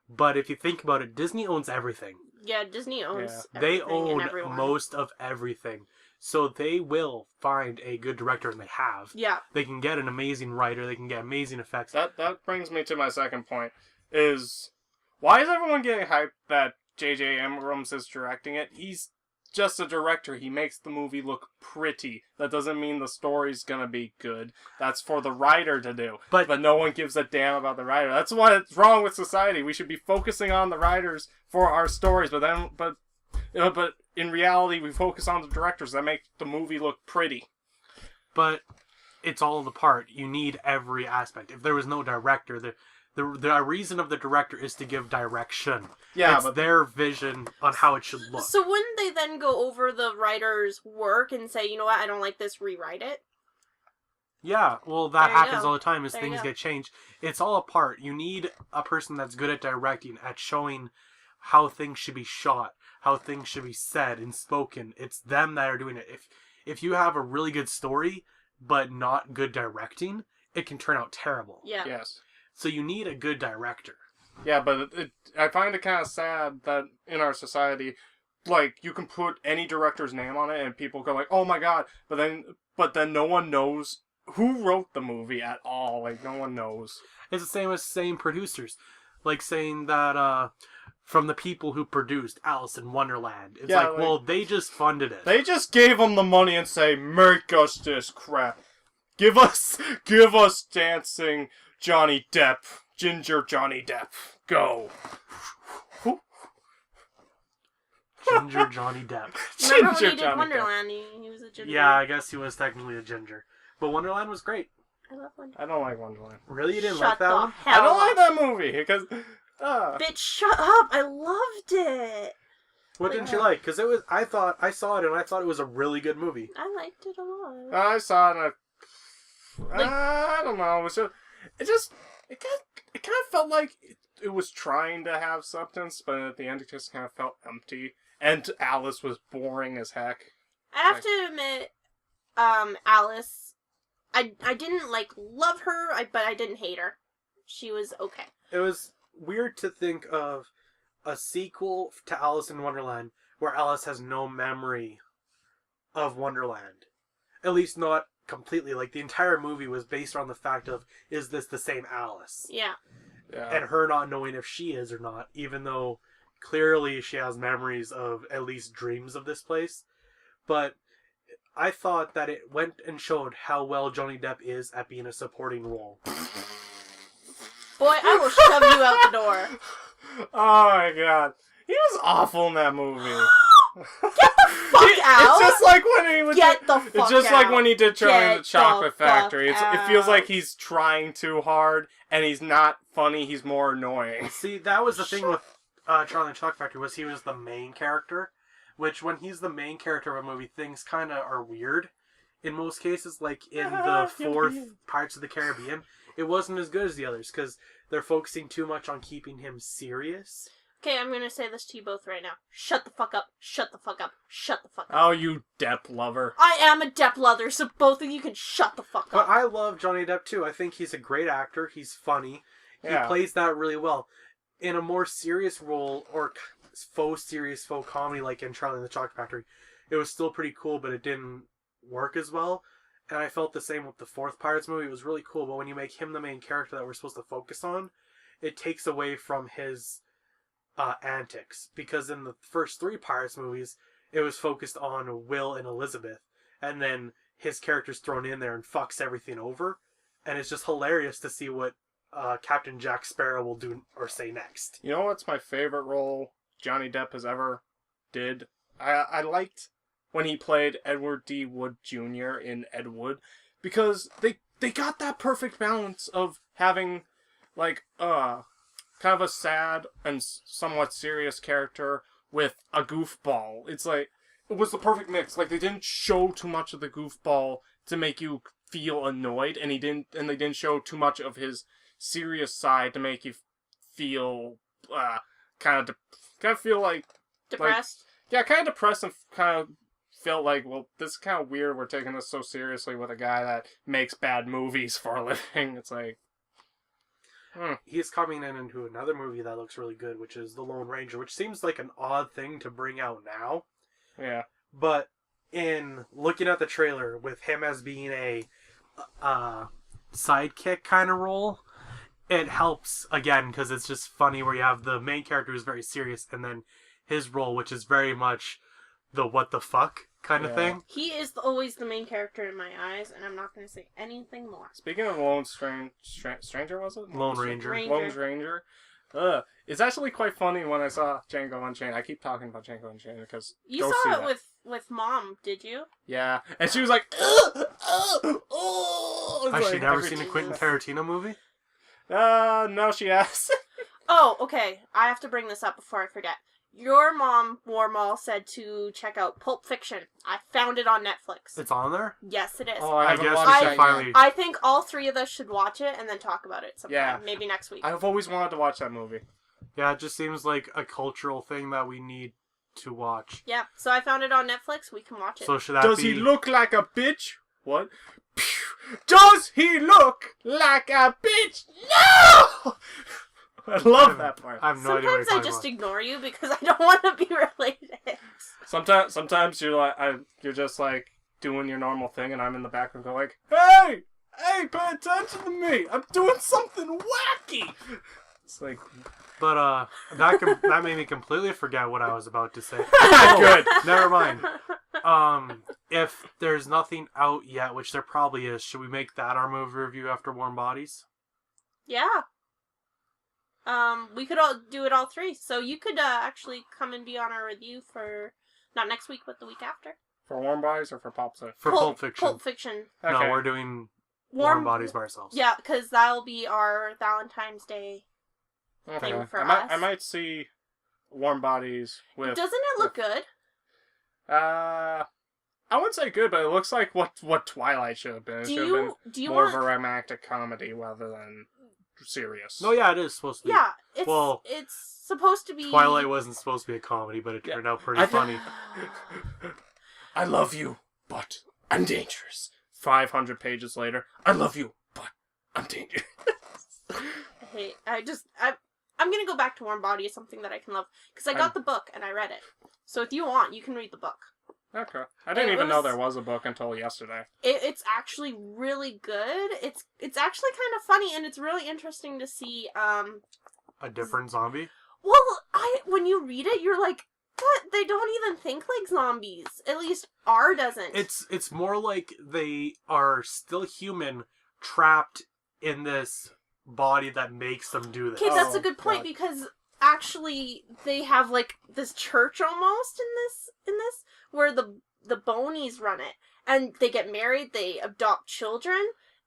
But if you think about it, Disney owns everything. Yeah, Disney owns everything. They own most of everything. So they will find a good director, and they have. Yeah. They can get an amazing writer. They can get amazing effects. That brings me to my second point, is why is everyone getting hyped that J.J. Abrams is directing it? He's just a director. He makes the movie look pretty. That doesn't mean the story's gonna be good. That's for the writer to do. But no one gives a damn about the writer. That's what's wrong with society. We should be focusing on the writers for our stories, but in reality, we focus on the directors that make the movie look pretty. But it's all the part. You need every aspect. If there was no director, the reason of the director is to give direction. Yeah, it's their vision on how it should look. So wouldn't they then go over the writer's work and say, you know what, I don't like this, rewrite it? Yeah, well, that happens all the time as things get changed. It's all a part. You need a person that's good at directing, at showing how things should be shot, how things should be said and spoken. It's them that are doing it. If you have a really good story, but not good directing, it can turn out terrible. Yeah. Yes. So you need a good director. Yeah, but I find it kind of sad that in our society, like, you can put any director's name on it and people go like, oh my god, but then no one knows who wrote the movie at all. Like, no one knows. It's the same as saying producers. Like saying that, from the people who produced Alice in Wonderland. It's well, they just funded it. They just gave them the money and say, make us this crap. Give us dancing Johnny Depp. Ginger Johnny Depp. Go. Ginger Johnny Depp. Remember when he did Wonderland? He was a ginger. Yeah, I guess he was technically a ginger. But Wonderland was great. I love Wonderland. I don't like Wonderland. Really? You didn't like that one? I don't like that movie because... Bitch, shut up! I loved it! What didn't you like? Because I saw it and I thought it was a really good movie. I liked it a lot. I saw it and I don't know. It kind of felt like it was trying to have substance, but at the end it just kind of felt empty. And Alice was boring as heck. I have to admit, Alice, I didn't love her, but I didn't hate her. She was okay. It was weird to think of a sequel to Alice in Wonderland where Alice has no memory of Wonderland. At least not completely. Like, the entire movie was based on the fact of, is this the same Alice? Yeah. And her not knowing if she is or not, even though clearly she has memories of at least dreams of this place. But I thought that it went and showed how well Johnny Depp is at being a supporting role. Boy, I will shove you out the door. Oh my god. He was awful in that movie. Get the fuck out! It's just like when he would It's just like when he did Charlie and the Chocolate Factory. It feels like he's trying too hard and he's not funny, he's more annoying. See, that was the thing with Charlie and the Chocolate Factory, was he was the main character, which when he's the main character of a movie, things kind of are weird in most cases. Like in the fourth Pirates of the Caribbean, it wasn't as good as the others because they're focusing too much on keeping him serious. Okay, I'm gonna say this to you both right now. Shut the fuck up. Shut the fuck up. Shut the fuck up. Oh, you Depp lover. I am a Depp lover, so both of you can shut the fuck up. But I love Johnny Depp too. I think he's a great actor. He's funny. He plays that really well. In a more serious role, or faux serious, faux comedy, like in Charlie and the Chocolate Factory, it was still pretty cool, but it didn't work as well. And I felt the same with the fourth Pirates movie. It was really cool, but when you make him the main character that we're supposed to focus on, it takes away from his antics. Because in the first three Pirates movies, it was focused on Will and Elizabeth, and then his character's thrown in there and fucks everything over. And it's just hilarious to see what Captain Jack Sparrow will do or say next. You know what's my favorite role Johnny Depp has ever did? I liked when he played Edward D. Wood Jr. in Ed Wood, because they got that perfect balance of having like kind of a sad and somewhat serious character with a goofball. It's like it was the perfect mix. Like they didn't show too much of the goofball to make you feel annoyed, and they didn't show too much of his serious side to make you feel kind of feel like depressed. Kind of depressed, and kind of felt like, well, this is kind of weird. We're taking this so seriously with a guy that makes bad movies for a living. It's like he's coming into another movie that looks really good, which is The Lone Ranger, which seems like an odd thing to bring out now. Yeah, but in looking at the trailer with him as being a sidekick kind of role, it helps again because it's just funny where you have the main character who's very serious and then his role, which is very much the what the fuck kind of thing. He is always the main character in my eyes, and I'm not going to say anything more. Speaking of Lone Stranger, was it? Lone Ranger. Lone Ranger. It's actually quite funny when I saw Django Unchained. I keep talking about Django Unchained because you saw it with Mom, did you? Yeah, and she was like, Has she never seen a Quentin Tarantino movie? No, she has. Oh, okay. I have to bring this up before I forget. Your mom, Warmal, said to check out Pulp Fiction. I found it on Netflix. It's on there? Yes, it is. Oh, I guess we should finally... I think all three of us should watch it and then talk about it sometime. Yeah. Maybe next week. I've always wanted to watch that movie. Yeah, it just seems like a cultural thing that we need to watch. Yeah, so I found it on Netflix. We can watch it. So should that Does he look like a bitch? What? Does he look like a bitch? No! I love that part. I have no idea what you're Sometimes I just ignore you because I don't want to be related. Sometimes you're like you're just like doing your normal thing, and I'm in the background going like, hey, pay attention to me! I'm doing something wacky. It's like, but that made me completely forget what I was about to say. Good. Never mind. If there's nothing out yet, which there probably is, should we make that our movie review after Warm Bodies? Yeah. We could all do it all three. So you could actually come and be on our review for not next week, but the week after. For Warm Bodies or for Pulp Fiction? For Pulp Fiction. Pulp Fiction. Okay. No, we're doing Warm Bodies by ourselves. Yeah, because that'll be our Valentine's Day thing for us. I might see Warm Bodies with... Doesn't it look good? I wouldn't say good, but it looks like what Twilight should have been. It should have been more of a romantic comedy rather than serious. No, yeah, it is supposed to be. Yeah, it's supposed to be... Twilight wasn't supposed to be a comedy, but it turned out pretty funny. I love you, but I'm dangerous. 500 pages later, I love you, but I'm dangerous. I'm gonna go back to Warm Body as something that I can love, because I got the book and I read it. So if you want, you can read the book. Okay. I didn't even know there was a book until yesterday. It's actually really good. It's actually kind of funny, and it's really interesting to see a different zombie. Well, when you read it, you're like, what? They don't even think like zombies. At least R doesn't. It's more like they are still human, trapped in this body that makes them do this. Okay, that's a good point, because actually they have like this church almost in this where the Bonies run it, and they get married, they adopt children,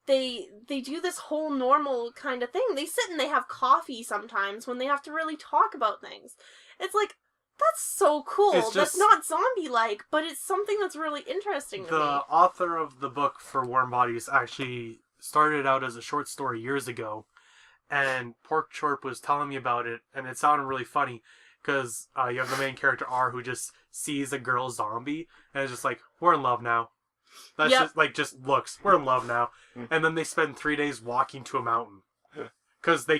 they do this whole normal kind of thing. They sit and they have coffee sometimes when they have to really talk about things. It's like, that's so cool. That's not zombie-like, but it's something that's really interesting to me. The author of the book for Warm Bodies actually started out as a short story years ago, and Pork Chorp was telling me about it, and it sounded really funny, because you have the main character R who just sees a girl zombie, and is just like, we're in love now. That's just, like, just looks, we're in love now. And then they spend 3 days walking to a mountain. Because they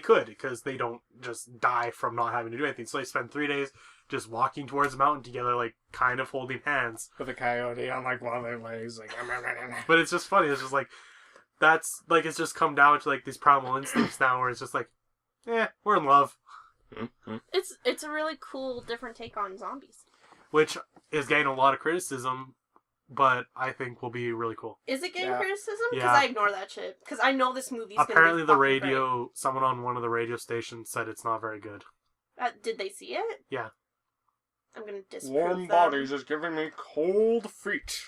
don't just die from not having to do anything. So they spend 3 days just walking towards the mountain together, like, kind of holding hands. With a coyote on, like, one of their legs, like... But it's just funny, it's just like, that's, like, it's just come down to, like, these primal instincts now, where it's just like, we're in love. It's a really cool, different take on zombies. Which is getting a lot of criticism, but I think will be really cool. Is it getting criticism? Because I ignore that shit. Because I know this movie's apparently gonna be the radio, great. Someone on one of the radio stations said it's not very good. Did they see it? Yeah. I'm gonna disprove Warm them. bodies is giving me cold feet.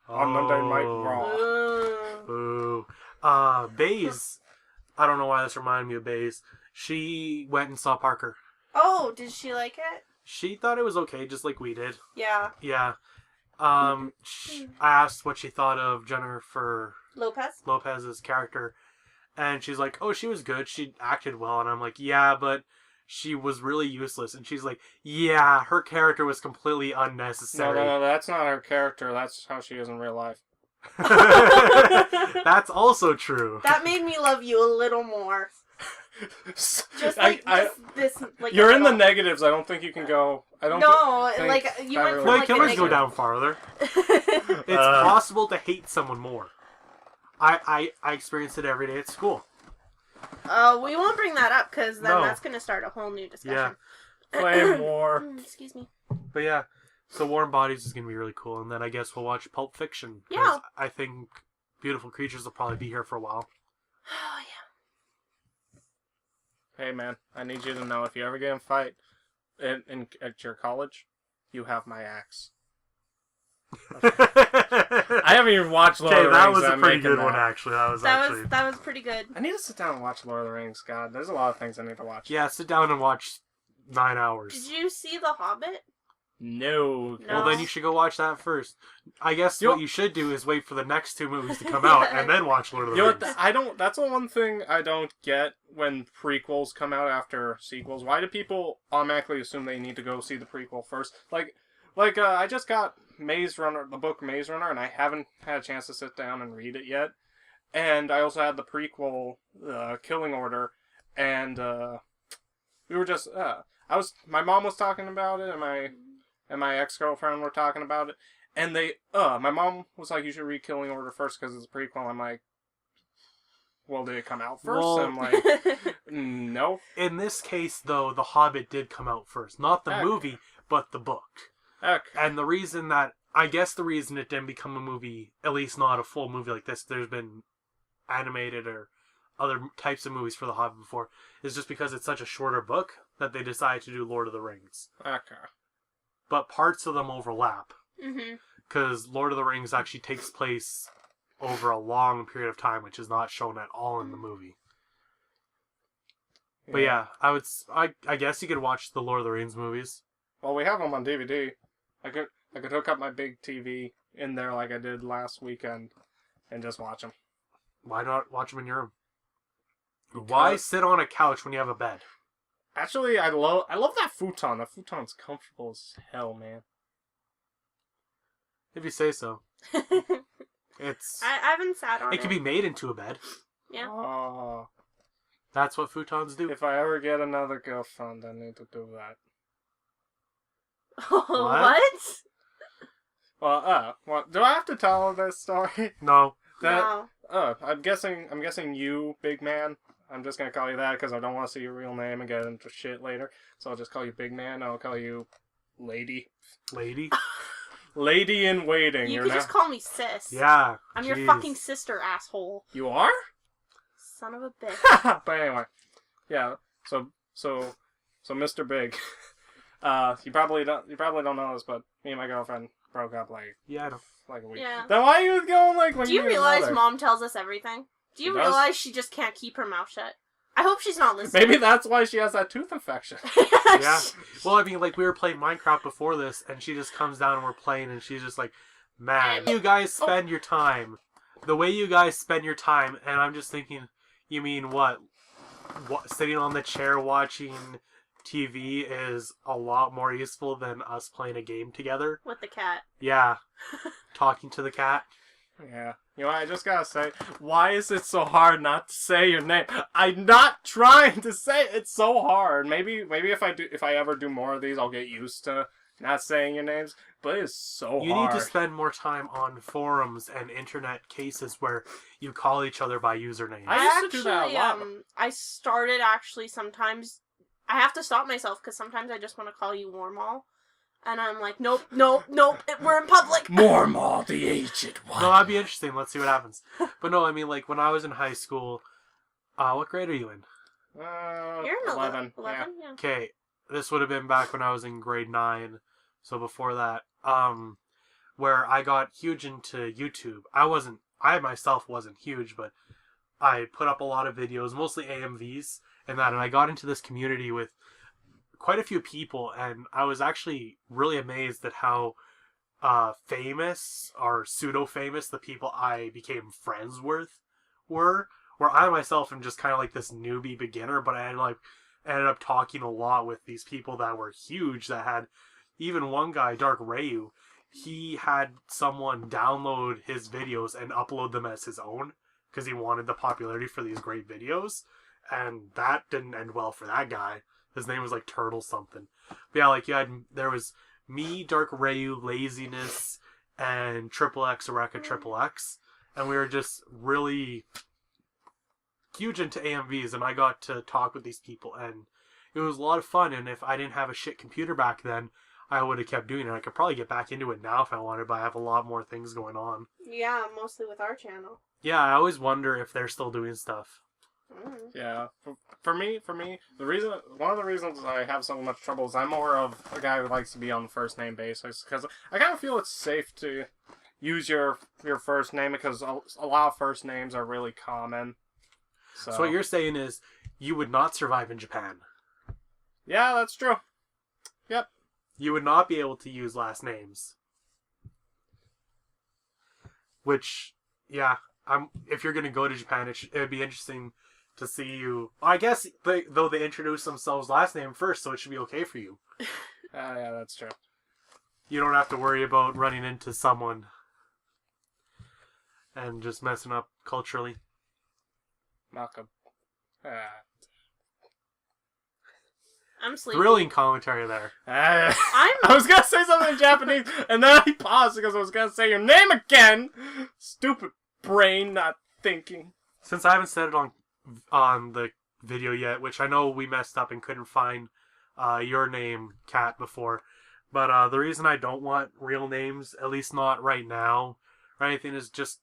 On Monday Night Raw. Boo. Baze, I don't know why this reminded me of Baze. She went and saw Parker. Oh, did she like it? She thought it was okay, just like we did. Yeah. Yeah. I asked what she thought of Jennifer Lopez's character, and she's like, oh, she was good, she acted well, and I'm like, yeah, but she was really useless, and she's like, yeah, her character was completely unnecessary. No, that's not her character, that's how she is in real life. That's also true. That made me love you a little more. Just like this, like you're in the negatives. I don't think you can go. I don't. No, like you went from like can we go down farther? It's possible to hate someone more. I experience it every day at school. We won't bring that up because then that's going to start a whole new discussion. Yeah. Flame war. Excuse me. But yeah, so Warm Bodies is going to be really cool, and then I guess we'll watch Pulp Fiction. Yeah. I think Beautiful Creatures will probably be here for a while. Oh yeah. Hey man, I need you to know if you ever get in a fight at your college, you have my axe. I haven't even watched Lord of the Rings. That was a pretty good one, actually. That was pretty good. I need to sit down and watch Lord of the Rings. God, there's a lot of things I need to watch. Yeah, sit down and watch 9 hours. Did you see The Hobbit? No. Well, then you should go watch that first. I guess what you should do is wait for the next 2 movies to come out and then watch Lord of the Rings. That's the one thing I don't get when prequels come out after sequels. Why do people automatically assume they need to go see the prequel first? I just got Maze Runner, the book Maze Runner, and I haven't had a chance to sit down and read it yet. And I also had the prequel, Killing Order, and we were just, my mom was talking about it, and my ex-girlfriend were talking about it, and my mom was like, you should read Killing Order first because it's a prequel. I'm like, well, did it come out first? Well, I'm like, no. In this case, though, The Hobbit did come out first. Not the movie, but the book. And the reason it didn't become a movie, at least not a full movie like this, there's been animated or other types of movies for The Hobbit before, is just because it's such a shorter book that they decided to do Lord of the Rings. Okay. But parts of them overlap. Mm-hmm. Because Lord of the Rings actually takes place over a long period of time, which is not shown at all in the movie. Yeah. But yeah, I guess you could watch the Lord of the Rings movies. Well, we have them on DVD. I could hook up my big TV in there like I did last weekend and just watch them. Why not watch them in your room? Why sit on a couch when you have a bed? Actually, I love that futon. The futon's comfortable as hell, man. If you say so. It's. I haven't sat on it. It can be made into a bed. Yeah. Oh. That's what futons do. If I ever get another girlfriend, I need to do that. What? Well, do I have to tell this story? No. No. I'm guessing you, big man. I'm just gonna call you that because I don't want to see your real name and get into shit later. So I'll just call you big man. I'll call you lady. Lady? Lady in waiting. You could just call me sis. Yeah. I'm your fucking sister, asshole. You are? Son of a bitch. But anyway, yeah. So Mr. Big. You probably don't know this, but me and my girlfriend broke up like a week. Yeah. Then why are you going like? Do you realize Mom tells us everything? Do you realize she just can't keep her mouth shut? I hope she's not listening. Maybe that's why she has that tooth infection. Yeah. Well, I mean, like, we were playing Minecraft before this, and she just comes down and we're playing, and she's just like, man, you guys spend your time. The way you guys spend your time, and I'm just thinking, you mean what? sitting on the chair watching TV is a lot more useful than us playing a game together. With the cat. Yeah. Talking to the cat. Yeah. You know what, I just gotta say, why is it so hard not to say your name? I'm not trying to say it. It's so hard. Maybe if I ever do more of these, I'll get used to not saying your names. But it's so hard. You need to spend more time on forums and internet cases where you call each other by username. I used to do that a lot. I started actually sometimes. I have to stop myself because sometimes I just want to call you Warmal. And I'm like, nope, we're in public. Warmal, the aged one. No, that'd be interesting. Let's see what happens. But no, I mean, like, when I was in high school, what grade are you in? You're in 11. Yeah. Okay, this would have been back when I was in grade 9, so before that, where I got huge into YouTube. I myself wasn't huge, but I put up a lot of videos, mostly AMVs, and I got into this community with quite a few people, and I was actually really amazed at how famous or pseudo-famous the people I became friends with were. Where I myself am just kind of like this newbie beginner, but I ended up talking a lot with these people that were huge. That had even one guy, DorkiDorkiRv, he had someone download his videos and upload them as his own because he wanted the popularity for these great videos, and that didn't end well for that guy. His name was like Turtle something. But yeah, there was me, DorkiDorkiRv, Laziness, and XXX Eureka XXX, and we were just really huge into AMVs, and I got to talk with these people, and it was a lot of fun. And if I didn't have a shit computer back then, I would have kept doing it. I could probably get back into it now if I wanted, but I have a lot more things going on. Yeah, mostly with our channel. Yeah, I always wonder if they're still doing stuff. Yeah, for me, one of the reasons I have so much trouble is I'm more of a guy who likes to be on the first name basis, because I kind of feel it's safe to use your first name, because a lot of first names are really common. So what you're saying is you would not survive in Japan. Yeah, that's true. Yep. You would not be able to use last names. Which, yeah, if you're going to go to Japan, it would be interesting to see you. I guess though they introduce themselves last name first, so it should be okay for you. Yeah, that's true. You don't have to worry about running into someone and just messing up culturally. Malcolm. I'm sleepy. Thrilling commentary there. I was gonna say something in Japanese, and then I paused because I was gonna say your name again. Stupid brain, not thinking. Since I haven't said it on the video yet, which I know we messed up and couldn't find your name, Kat, before, but the reason I don't want real names, at least not right now, or anything, is just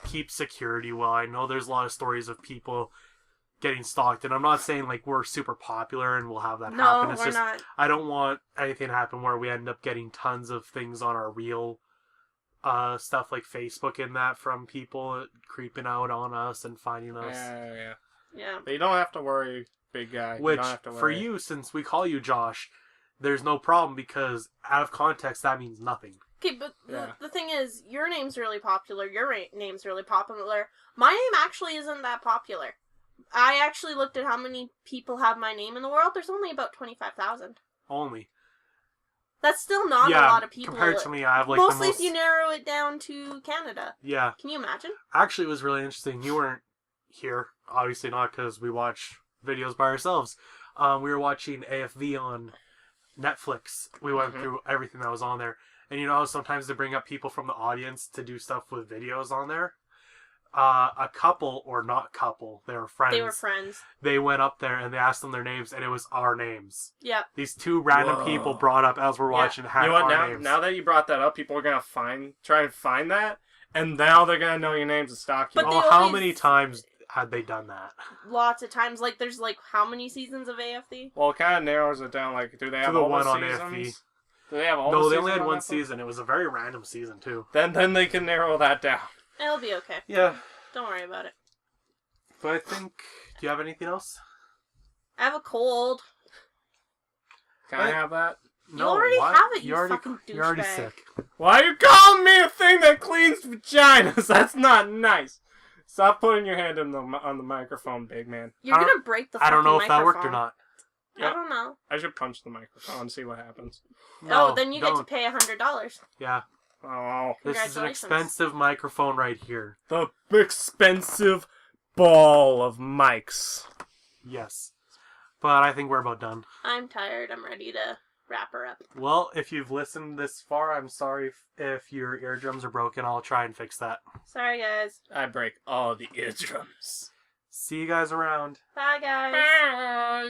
keep security well. I know there's a lot of stories of people getting stalked, and I'm not saying like we're super popular and we'll have that happen. It's we're not. I don't want anything to happen where we end up getting tons of things on our real stuff like Facebook and that from people creeping out on us and finding us. Yeah. But you don't have to worry, big guy. Which, you don't have to worry. for you, since we call you Josh, there's no problem, because out of context that means nothing. Okay, but the thing is, your name's really popular, your name's really popular. My name actually isn't that popular. I actually looked at how many people have my name in the world. There's only about 25,000. Only. That's still not a lot of people. Compared to me, I have like mostly if you narrow it down to Canada. Yeah. Can you imagine? Actually, it was really interesting. You weren't here, obviously not, because we watch videos by ourselves. We were watching AFV on Netflix. We went through everything that was on there. And you know how sometimes they bring up people from the audience to do stuff with videos on there? A couple, or not couple, they were friends. They were friends. They went up there and they asked them their names, and it was our names. Yep. These two random people brought up as we're watching had our names. Now that you brought that up, people are going to try and find that, and now they're going to know your names and stalk you. But how many times had they done that? Lots of times. Like, there's like how many seasons of AFD? Well, it kind of narrows it down. Like, do they have all the seasons? On AFD. Do they have all the seasons? No, they only had one season. It was a very random season, too. Then they can narrow that down. It'll be okay. Yeah. Don't worry about it. But I think... Do you have anything else? I have a cold. Can I have that? No, you already have it, you fucking douchebag. You're already sick. Why are you calling me a thing that cleans vaginas? That's not nice. Stop putting your hand on the microphone, big man. You're gonna break the fucking I don't know if microphone. that worked or not. I don't know. I should punch the microphone and see what happens. No, then you get to pay $100. Yeah. Oh. This is an expensive microphone right here. The expensive ball of mics. Yes. But I think we're about done. I'm tired. I'm ready to wrap her up. Well, if you've listened this far, I'm sorry if your eardrums are broken. I'll try and fix that. Sorry, guys. I break all the eardrums. See you guys around. Bye, guys. Bye.